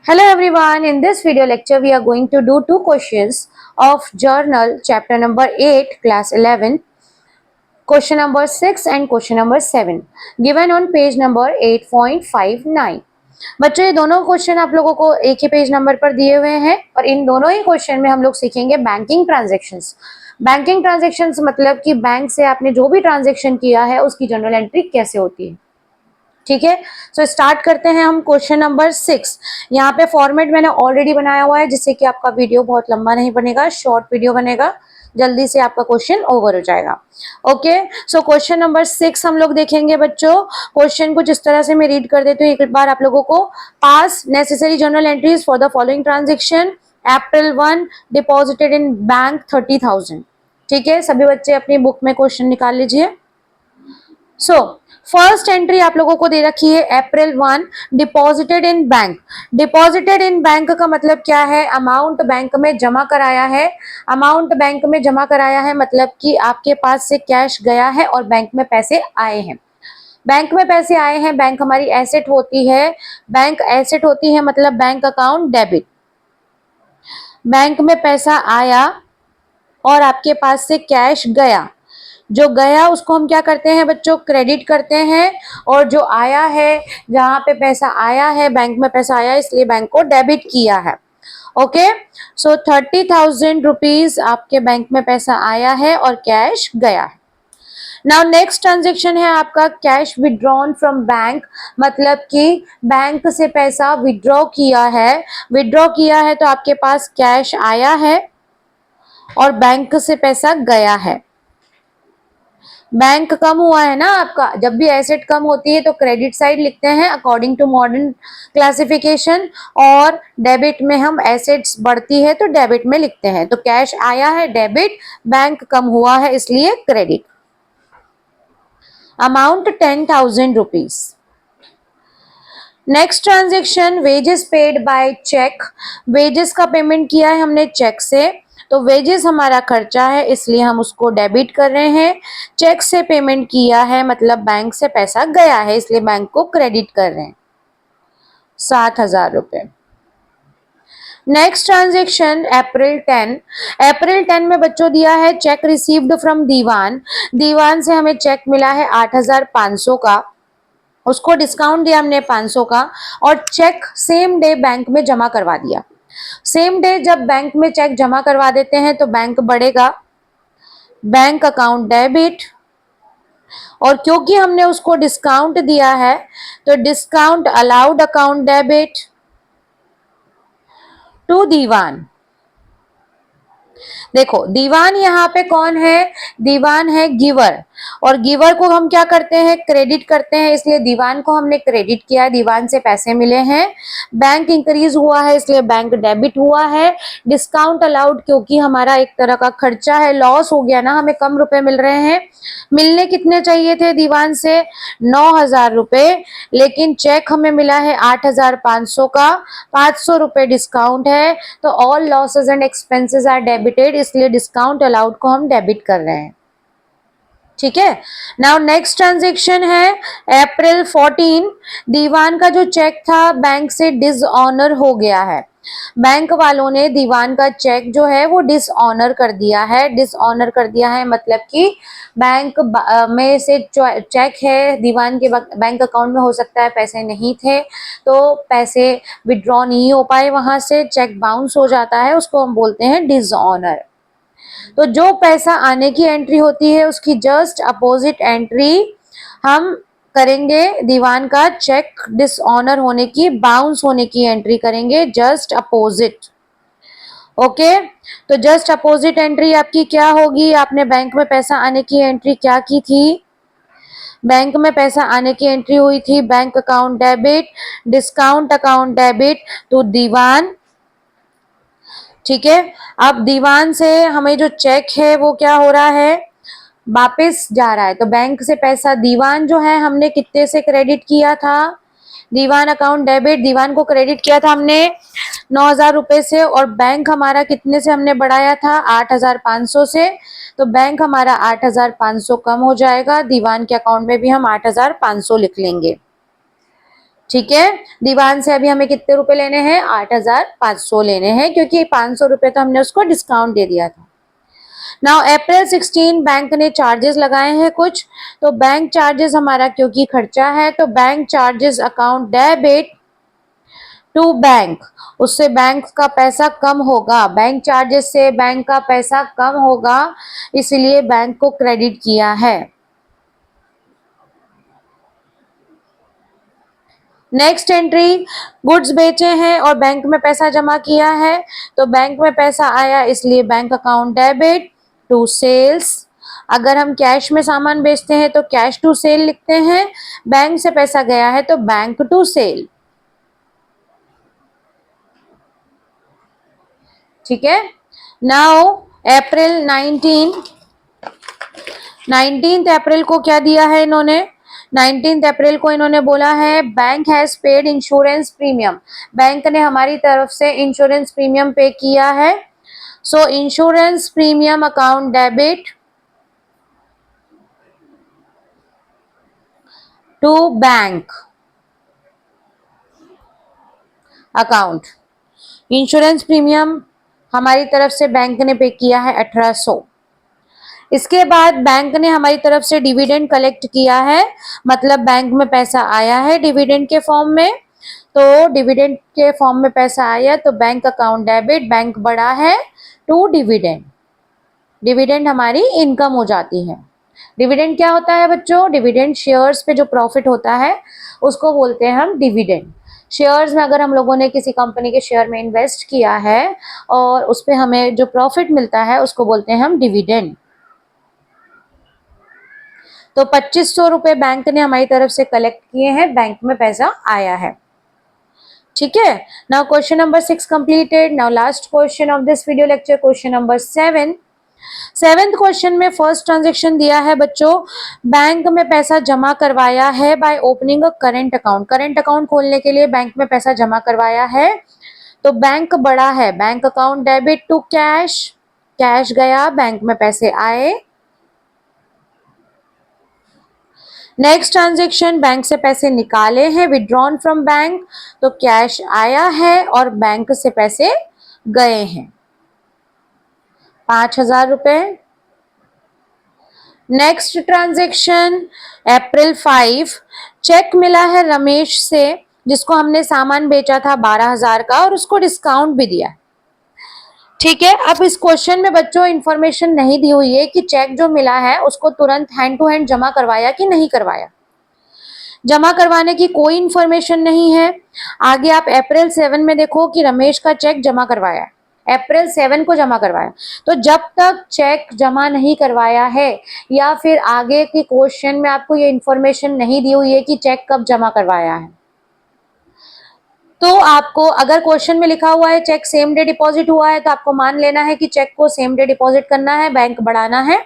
Hello everyone, in this video lecture we are going to do two questions of journal chapter number 8 class 11, question number 6 and question number 7 given on page number 8.59। बच्चों ये दोनों question आप लोगों को एक ही page number पर दिए हुए हैं और इन दोनों ही क्वेश्चन में हम लोग सीखेंगे बैंकिंग ट्रांजैक्शंस। बैंकिंग ट्रांजैक्शंस मतलब कि बैंक से आपने जो भी ट्रांजैक्शन किया है उसकी जनरल एंट्री कैसे होती है। ठीक है, सो स्टार्ट करते हैं हम क्वेश्चन नंबर 6। यहाँ पे फॉर्मेट मैंने ऑलरेडी बनाया हुआ है जिससे कि आपका वीडियो बहुत लंबा नहीं बनेगा, शॉर्ट वीडियो बनेगा, जल्दी से आपका क्वेश्चन ओवर हो जाएगा। ओके, सो क्वेश्चन नंबर 6 हम लोग देखेंगे बच्चों। क्वेश्चन कुछ इस तरह से मैं रीड कर देती हूँ एक बार आप लोगों को। पास necessary journal entries for the following transaction. April 1 deposited in bank 30,000। ठीक है, सभी बच्चे अपनी बुक में क्वेश्चन निकाल लीजिए। सो फर्स्ट एंट्री आप लोगों को दे रखी है अप्रैल 1 deposited in bank. Deposited in bank का मतलब क्या है? अमाउंट बैंक में जमा कराया है। अमाउंट बैंक में जमा कराया है मतलब कि आपके पास से कैश गया है और बैंक में पैसे आए हैं। बैंक में पैसे आए हैं, बैंक हमारी एसेट होती है। बैंक एसेट होती है मतलब बैंक अकाउंट डेबिट। बैंक में पैसा आया और आपके पास से कैश गया। जो गया उसको हम क्या करते हैं बच्चों? क्रेडिट करते हैं। और जो आया है, जहां पे पैसा आया है, बैंक में पैसा आया इसलिए बैंक को डेबिट किया है। ओके, सो 30,000 रुपीज आपके बैंक में पैसा आया है और कैश गया है। नाउ नेक्स्ट ट्रांजेक्शन है आपका कैश विड्रॉन फ्रॉम बैंक, मतलब कि बैंक से पैसा विड्रॉ किया है। विड्रॉ किया है तो आपके पास कैश आया है और बैंक से पैसा गया है। बैंक कम हुआ है ना आपका। जब भी एसेट कम होती है तो क्रेडिट साइड लिखते हैं अकॉर्डिंग टू मॉडर्न क्लासिफिकेशन, और डेबिट में हम एसेट्स बढ़ती है तो डेबिट में लिखते हैं। तो कैश आया है डेबिट, बैंक कम हुआ है इसलिए credit. Amount 10,000 rupees. Next transaction wages paid by cheque. Wages का पेमेंट किया है हमने चेक से, तो वेजेस हमारा खर्चा है इसलिए हम उसको डेबिट कर रहे हैं। चेक से पेमेंट किया है मतलब बैंक से पैसा गया है इसलिए बैंक को क्रेडिट कर रहे हैं, 7,000 रुपए। नेक्स्ट ट्रांजेक्शन अप्रैल 10। अप्रैल 10 में बच्चों दिया है चेक रिसीव्ड फ्रॉम दीवान। दीवान से हमें चेक मिला है 8,500 का, उसको डिस्काउंट दिया हमने 500 का और चेक सेम डे बैंक में जमा करवा दिया। सेम डे जब बैंक में चेक जमा करवा देते हैं तो बैंक बढ़ेगा, बैंक अकाउंट डेबिट, और क्योंकि हमने उसको डिस्काउंट दिया है तो discount allowed account debit to Diwan. देखो दीवान यहाँ पे कौन है? दीवान है गिवर, और गिवर को हम क्या करते हैं? क्रेडिट करते हैं, इसलिए दीवान को हमने क्रेडिट किया है, दीवान से पैसे मिले हैं। बैंक इंक्रीज हुआ है इसलिए बैंक डेबिट हुआ है। डिस्काउंट अलाउड क्योंकि हमारा एक तरह का खर्चा है, लॉस हो गया ना, हमें कम रुपए मिल रहे हैं। मिलने कितने चाहिए थे दीवान से? 9,000 रुपए, लेकिन चेक हमें मिला है 8,500 का, 500 रुपए डिस्काउंट है, तो all losses and expenses are debited, इसलिए डिस्काउंट अलाउड को हम डेबिट कर रहे हैं। ठीक है, नाउ नेक्स्ट ट्रांजेक्शन है अप्रैल 14। दीवान का जो चेक था बैंक से डिसऑनर हो गया है। बैंक वालों ने दीवान का चेक जो है वो डिसऑनर कर दिया है। डिसऑनर कर दिया है मतलब कि बैंक में से चेक है दीवान के बैंक अकाउंट में, हो सकता है पैसे नहीं थे तो पैसे विड्रॉ नहीं हो पाए, वहां से चेक बाउंस हो जाता है, उसको हम बोलते हैं डिसऑनर। तो जो पैसा आने की एंट्री होती है उसकी जस्ट अपोजिट एंट्री हम करेंगे। दीवान का चेक डिसऑनर होने की, बाउंस होने की एंट्री करेंगे जस्ट अपोजिट। ओके, तो जस्ट अपोजिट एंट्री आपकी क्या होगी? आपने बैंक में पैसा आने की एंट्री क्या की थी? बैंक में पैसा आने की एंट्री हुई थी bank account debit, discount account debit to Diwan. ठीक है, अब दीवान से हमें जो चेक है वो क्या हो रहा है? वापस जा रहा है। तो बैंक से पैसा दीवान जो है हमने कितने से क्रेडिट किया था? दीवान अकाउंट डेबिट, दीवान को क्रेडिट किया था हमने 9,000 रुपए से, और बैंक हमारा कितने से हमने बढ़ाया था? 8,500 से। तो बैंक हमारा 8,500 कम हो जाएगा, दीवान के अकाउंट में भी हम 8,500 लिख लेंगे। ठीक है। दीवान से अभी हमें कितने रुपए लेने हैं, 8,500 लेने हैं, क्योंकि 500 रुपए तो हमने उसको डिस्काउंट दे दिया था। नाउ अप्रैल 16 बैंक ने चार्जेस लगाए हैं कुछ, तो बैंक चार्जेस हमारा क्योंकि खर्चा है, तो bank charges account debit to bank, उससे बैंक का पैसा कम होगा, बैंक चार्जेस से बैंक का पैसा कम होगा, इसलिए बैंक को क्रेडिट किया है। नेक्स्ट एंट्री, गुड्स बेचे हैं और बैंक में पैसा जमा किया है, तो बैंक में पैसा आया इसलिए bank account debit to sales. अगर हम कैश में सामान बेचते हैं तो कैश टू सेल लिखते हैं, बैंक से पैसा गया है तो बैंक टू सेल। ठीक है। नाउ अप्रैल 19 अप्रैल को क्या दिया है इन्होंने, 19 अप्रैल को इन्होंने बोला है bank has paid insurance premium, bank ने हमारी तरफ से इंश्योरेंस प्रीमियम पे किया है, so insurance premium account debit to bank account. Insurance premium हमारी तरफ से बैंक ने पे किया है 1800। इसके बाद बैंक ने हमारी तरफ से डिविडेंड कलेक्ट किया है, मतलब बैंक में पैसा आया है डिविडेंड के फॉर्म में, तो डिविडेंड के फॉर्म में पैसा आया तो बैंक अकाउंट डेबिट, बैंक बड़ा है टू डिविडेंड, डिविडेंड हमारी इनकम हो जाती है। डिविडेंड क्या होता है बच्चों, डिविडेंड शेयर्स पे जो प्रॉफिट होता है उसको बोलते हैं हम डिविडेंड। शेयर्स में अगर हम लोगों ने किसी कंपनी के शेयर में इन्वेस्ट किया है और उस पे हमें जो प्रॉफिट मिलता है उसको बोलते हैं हम डिविडेंड। तो 2500 रुपए बैंक ने हमारी तरफ से कलेक्ट किए हैं, बैंक में पैसा आया है। ठीक है। Now question number 6 completed. Now last question of this video lecture, question number 7। Seventh question में फर्स्ट ट्रांजेक्शन दिया है बच्चों, बैंक में पैसा जमा करवाया है by opening a current account, current account खोलने के लिए बैंक में पैसा जमा करवाया है, तो बैंक बड़ा है, bank account debit to cash, cash गया बैंक में पैसे आए। नेक्स्ट ट्रांजेक्शन, बैंक से पैसे निकाले हैं, विड्रॉन फ्रॉम बैंक, तो कैश आया है और बैंक से पैसे गए हैं 5,000 रुपए। नेक्स्ट ट्रांजेक्शन अप्रैल 5, चेक मिला है रमेश से जिसको हमने सामान बेचा था 12,000 का और उसको डिस्काउंट भी दिया। ठीक है। अब इस क्वेश्चन में बच्चों इंफॉर्मेशन नहीं दी हुई है कि चेक जो मिला है उसको तुरंत हैंड टू हैंड जमा करवाया कि नहीं करवाया, जमा करवाने की कोई इंफॉर्मेशन नहीं है। आगे आप अप्रैल 7 में देखो कि रमेश का चेक जमा करवाया, अप्रैल 7 को जमा करवाया, तो जब तक चेक जमा नहीं करवाया है या फिर आगे के क्वेश्चन में आपको ये इंफॉर्मेशन नहीं दी हुई है कि चेक कब जमा करवाया है, तो आपको अगर क्वेश्चन में लिखा हुआ है चेक सेम डे डिपॉजिट हुआ है तो आपको मान लेना है कि चेक को सेम डे डिपॉजिट करना है, बैंक बढ़ाना है।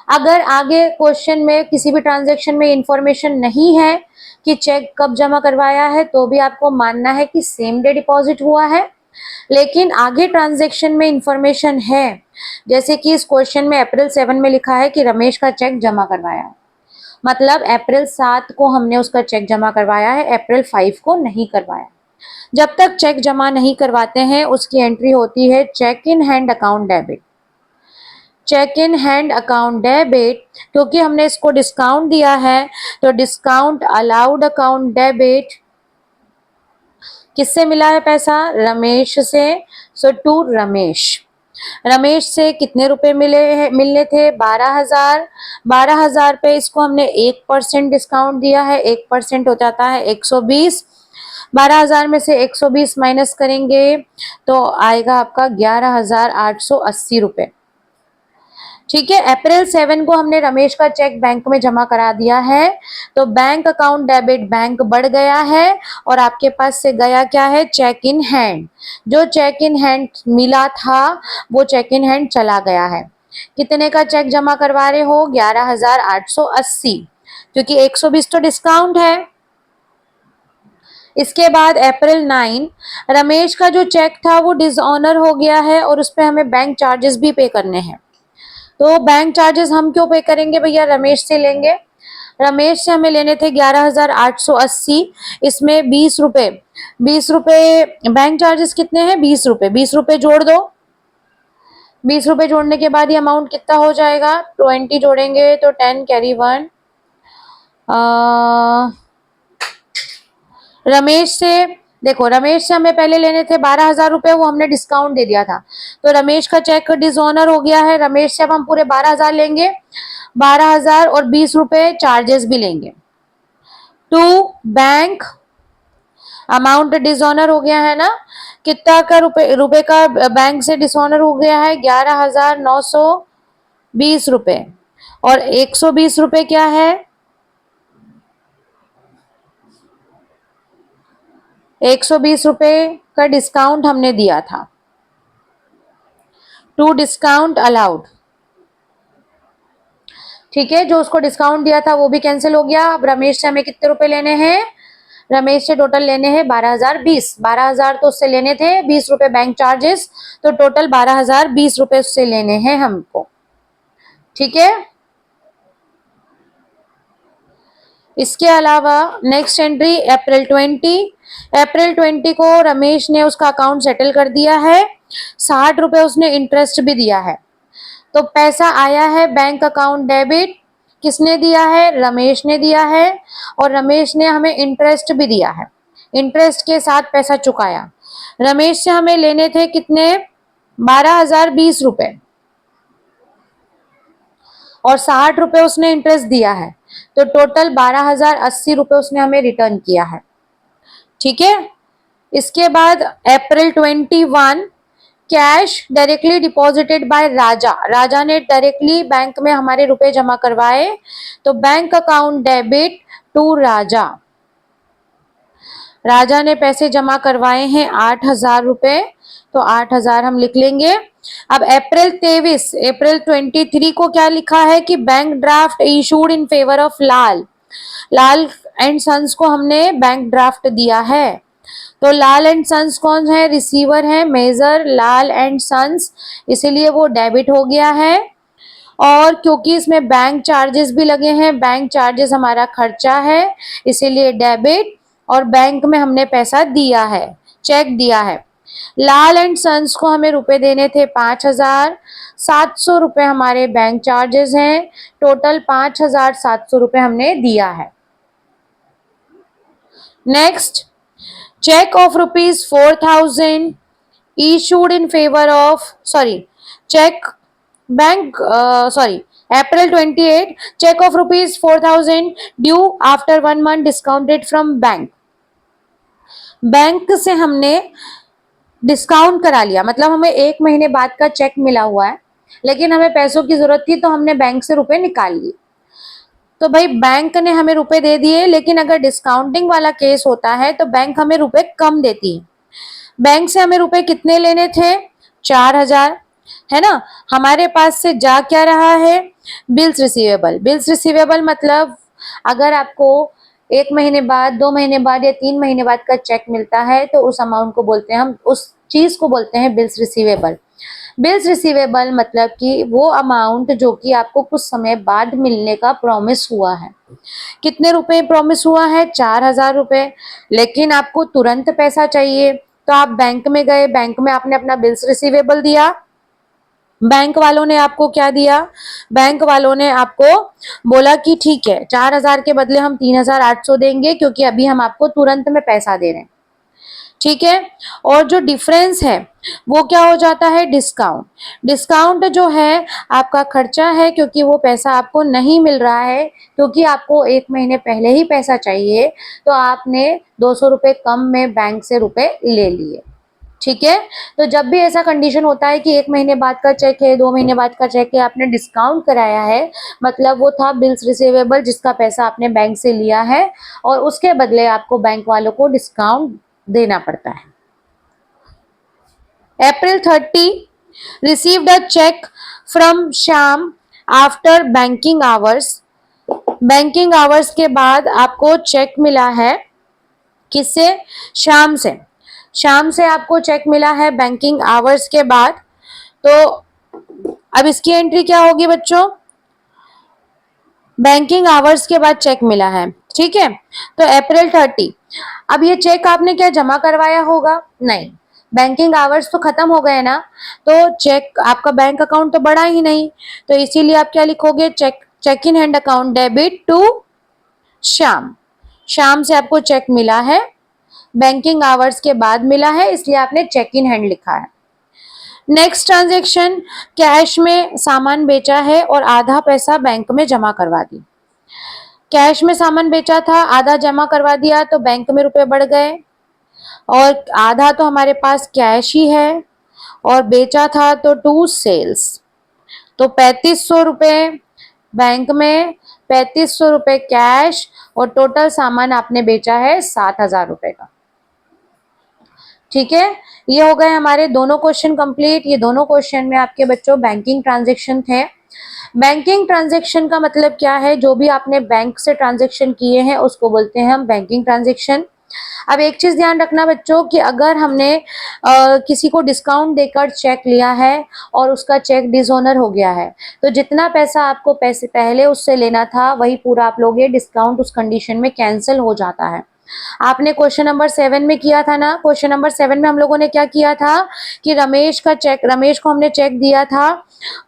अगर आगे क्वेश्चन में किसी भी ट्रांजैक्शन में इंफॉर्मेशन नहीं है कि चेक कब जमा करवाया है तो भी आपको मानना है कि सेम डे डिपॉजिट हुआ है। लेकिन आगे ट्रांजैक्शन में इंफॉर्मेशन है, जैसे कि इस क्वेश्चन में अप्रैल 7 में लिखा है कि रमेश का चेक जमा करवाया, मतलब अप्रैल 7 को हमने उसका चेक जमा करवाया है, अप्रैल 5 को नहीं करवाया। जब तक चेक जमा नहीं करवाते हैं उसकी एंट्री होती है cheque in hand account debit, cheque in hand account debit, क्योंकि हमने इसको डिस्काउंट दिया है तो डिस्काउंट अलाउड अकाउंट डेबिट, किससे मिला है पैसा, रमेश से, सो टू रमेश। रमेश से कितने रुपए मिलने थे, 12,000, 12,000 पे इसको हमने 1% डिस्काउंट दिया है, 1% हो जाता है 120, 12,000 में से 120 माइनस करेंगे तो आएगा आपका 11,880 रुपए। ठीक है। अप्रैल 7 को हमने रमेश का चेक बैंक में जमा करा दिया है, तो बैंक अकाउंट डेबिट, बैंक बढ़ गया है और आपके पास से गया क्या है, चेक इन हैंड, जो चेक इन हैंड मिला था वो चेक इन हैंड चला गया है। कितने का चेक जमा करवा रहे हो, 11,880, क्योंकि 120 तो डिस्काउंट है। इसके बाद अप्रैल 9, रमेश का जो चेक था वो डिसऑनर हो गया है और उस पर हमें बैंक चार्जेस भी पे करने हैं, तो बैंक चार्जेस हम क्यों पे करेंगे भैया, रमेश से लेंगे। रमेश से हमें लेने थे 11,880, इसमें 20 रुपए, 20 रुपए बैंक चार्जेस कितने हैं, 20 रुपए, 20 रुपए जोड़ दो। 20 रुपए जोड़ने के बाद ये अमाउंट कितना हो जाएगा, 20 जोड़ेंगे तो 10 कैरी 1। रमेश से, देखो रमेश से हमें पहले लेने थे 12,000 रुपए, वो हमने डिस्काउंट दे दिया था, तो रमेश का चेक डिसऑनर हो गया है। रमेश से अब हम पूरे 12,000 लेंगे, 12,000 और 20 रुपए चार्जेस भी लेंगे। टू बैंक, अमाउंट डिसऑनर हो गया है ना, कितना का रुपए का बैंक से डिसऑनर हो गया है, 11,920 रुपए, और 120 रुपए क्या है, 120 रुपए का डिस्काउंट हमने दिया था। टू डिस्काउंट अलाउड, ठीक है, जो उसको डिस्काउंट दिया था वो भी कैंसिल हो गया। अब रमेश से हमें कितने रुपए लेने हैं, रमेश से टोटल लेने हैं 12,020, 12,000 तो उससे लेने थे, 20 रुपए बैंक चार्जेस, तो टोटल 12,020 रुपए उससे लेने हैं हमको, ठीक है। इसके अलावा नेक्स्ट एंट्री अप्रैल 20, अप्रैल 20 को रमेश ने उसका अकाउंट सेटल कर दिया है, 60 रुपए उसने इंटरेस्ट भी दिया है, तो पैसा आया है बैंक अकाउंट डेबिट, किसने दिया है, रमेश ने दिया है, और रमेश ने हमें इंटरेस्ट भी दिया है, इंटरेस्ट के साथ पैसा चुकाया। रमेश से हमें लेने थे कितने, 12,020 रुपए, और 60 रुपए उसने इंटरेस्ट दिया है, तो टोटल 12,080 रुपए उसने हमें रिटर्न किया है, ठीक है। इसके बाद अप्रैल 21, कैश डायरेक्टली डिपॉजिटेड बाय राजा, राजा ने डायरेक्टली बैंक में हमारे रुपए जमा करवाए, तो बैंक अकाउंट डेबिट टू राजा, राजा ने पैसे जमा करवाए हैं 8,000 रुपए, तो 8,000 हम लिख लेंगे। अब अप्रैल 23, अप्रैल 23 को क्या लिखा है कि bank draft issued in favour of Lal, Lal and sons को हमने बैंक ड्राफ्ट दिया है, तो लाल एंड सन्स कौन है, रिसीवर है मेजर लाल एंड सन्स, इसीलिए वो डेबिट हो गया है। और क्योंकि इसमें बैंक चार्जेस भी लगे हैं, बैंक चार्जेस हमारा खर्चा है, इसीलिए डेबिट, और बैंक में हमने पैसा दिया है, चेक दिया है। लाल एंड सन्स को हमें रुपए देने थे 5,000, 700 रुपए हमारे बैंक चार्जेस हैं, टोटल 5,700 रुपए हमने दिया है। Next, check of rupees 4,000 issued in favor of, sorry, check bank, April 28, check of rupees 4,000 due after 1 month discounted from bank, bank से हमने डिस्काउंट करा लिया, मतलब हमें 1 महीने बाद का चेक मिला हुआ है, लेकिन हमें पैसों की जरूरत थी तो हमने बैंक से रुपए निकाल लिए, तो भाई बैंक ने हमें रुपए दे दिए, लेकिन अगर डिस्काउंटिंग वाला केस होता है तो बैंक हमें रुपए कम देती है। बैंक से हमें रुपए कितने लेने थे, 4,000, है ना। हमारे पास से जा क्या रहा है, बिल्स रिसीवेबल, बिल्स रिसीवेबल मतलब अगर आपको 1 महीने बाद, 2 महीने बाद या 3 महीने बाद का चेक मिलता है तो उस अमाउंट को बोलते हैं, हम उस चीज को बोलते हैं बिल्स रिसीवेबल। बिल्स रिसीवेबल मतलब कि वो अमाउंट जो कि आपको कुछ समय बाद मिलने का प्रॉमिस हुआ है। कितने रुपए प्रॉमिस हुआ है, 4,000 रुपए, लेकिन आपको तुरंत पैसा चाहिए, तो आप बैंक में गए, बैंक में आपने अपना बिल्स रिसीवेबल दिया, बैंक वालों ने आपको क्या दिया, बैंक वालों ने आपको बोला कि ठीक है 4,000 के बदले हम 3,800 देंगे, क्योंकि अभी हम आपको तुरंत में पैसा दे रहे हैं, ठीक है। और जो डिफरेंस है वो क्या हो जाता है, डिस्काउंट, डिस्काउंट जो है आपका खर्चा है, क्योंकि वो पैसा आपको नहीं मिल रहा है, क्योंकि आपको 1 महीने पहले ही पैसा चाहिए, तो आपने 200 रुपए कम में बैंक से रुपए ले लिए, ठीक है। तो जब भी ऐसा कंडीशन होता है कि 1 महीने बाद का चेक है, 2 महीने बाद का चेक है, आपने डिस्काउंट कराया है, मतलब वो था बिल्स रिसीवेबल जिसका पैसा आपने बैंक से लिया है, और उसके बदले आपको बैंक वालों को डिस्काउंट देना पड़ता है। April 30, received a check from Shyam after banking hours, banking hours के बाद आपको चेक मिला है, किससे, श्याम से, श्याम से आपको चेक मिला है बैंकिंग आवर्स के बाद। तो अब इसकी एंट्री क्या होगी बच्चों, बैंकिंग आवर्स के बाद चेक मिला है, ठीक है। तो अप्रैल 30। अब ये चेक आपने क्या जमा करवाया होगा? नहीं, बैंकिंग आवर्स तो खत्म हो गए ना, तो चेक आपका बैंक अकाउंट तो बढ़ा ही नहीं। तो इसीलिए आप क्या लिखोगे? Cheque in hand account debit to Shyam. शाम से आपको चेक मिला है, बैंकिंग आवर्स के बाद मिला है, इसलिए आपने चेक इन हैंड लिखा है। नेक्स्ट ट्रांजेक्शन, कैश में सामान बेचा है और आधा पैसा बैंक में जमा करवा दी। कैश में सामान बेचा था, आधा जमा करवा दिया, तो बैंक में रुपए बढ़ गए, और आधा तो हमारे पास कैश ही है, और बेचा था तो टू सेल्स, तो 3500 रुपए बैंक में, 3500 रुपए कैश, और टोटल सामान आपने बेचा है 7000 रुपए का। ठीक है, ये हो गए हमारे दोनों क्वेश्चन कंप्लीट। ये दोनों क्वेश्चन में आपके बच्चों बैंकिंग ट्रांजेक्शन थे। बैंकिंग ट्रांजेक्शन का मतलब क्या है? जो भी आपने बैंक से ट्रांजेक्शन किए हैं उसको बोलते हैं हम बैंकिंग ट्रांजेक्शन। अब एक चीज ध्यान रखना बच्चों कि अगर हमने किसी को डिस्काउंट देकर चेक लिया है और उसका चेक डिसऑनर हो गया है, तो जितना पैसा आपको पैसे पहले उससे लेना था वही पूरा आप लोगे, डिस्काउंट उस कंडीशन में कैंसिल हो जाता है। आपने क्वेश्चन नंबर 7 में किया था ना, क्वेश्चन नंबर 7 में हम लोगों ने क्या किया था कि रमेश को हमने चेक दिया था,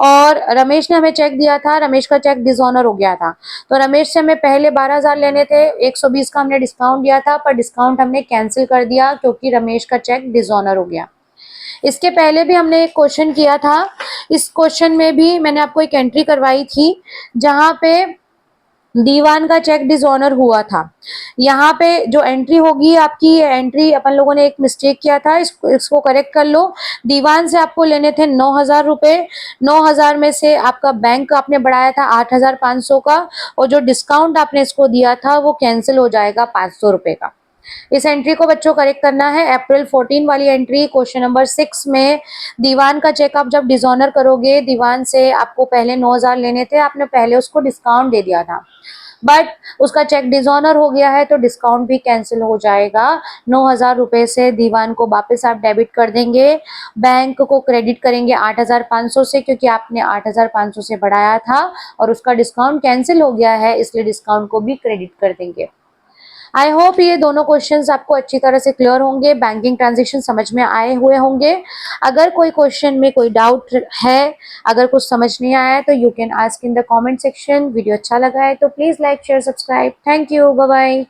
और रमेश ने हमें चेक दिया था, रमेश का चेक डिसऑनर हो गया था, तो रमेश से हमें पहले 12,000 लेने थे, 120 का हमने डिस्काउंट दिया था, पर डिस्काउंट हमने कैंसिल कर दिया क्योंकि रमेश का चेक डिसऑनर हो गया। इसके पहले भी हमने एक क्वेश्चन किया था, इस क्वेश्चन में भी मैंने आपको एक एंट्री करवाई थी जहां पे दीवान का चेक डिसऑनर हुआ था। यहाँ पे जो एंट्री होगी आपकी, ये एंट्री अपन लोगों ने एक मिस्टेक किया था, इसको करेक्ट कर लो। दीवान से आपको लेने थे 9,000 रुपए, 9,000 में से आपका बैंक आपने बढ़ाया था 8,500 का, और जो डिस्काउंट आपने इसको दिया था वो कैंसिल हो जाएगा 500 रुपए का। इस एंट्री को बच्चों करेक्ट करना है। अप्रैल 14 वाली एंट्री क्वेश्चन नंबर 6 में दीवान का चेक आप जब डिसऑनर करोगे, दीवान से आपको पहले 9,000 लेने थे, आपने पहले उसको डिस्काउंट दे दिया था, बट उसका चेक डिसऑनर हो गया है तो डिस्काउंट भी कैंसिल हो जाएगा। 9,000 रुपए से दीवान को वापस आप डेबिट कर देंगे, बैंक को क्रेडिट करेंगे 8,500 से, क्योंकि आपने 8,500 से बढ़ाया था और उसका डिस्काउंट कैंसिल हो गया है, इसलिए डिस्काउंट को भी क्रेडिट कर देंगे। आई होप ये दोनों क्वेश्चंस आपको अच्छी तरह से क्लियर होंगे, बैंकिंग ट्रांजेक्शन समझ में आए हुए होंगे। अगर कोई क्वेश्चन में कोई डाउट है, अगर कुछ समझ नहीं आया है, तो you can ask in the comment section. Video अच्छा लगा है तो please like share subscribe. Thank you, bye bye.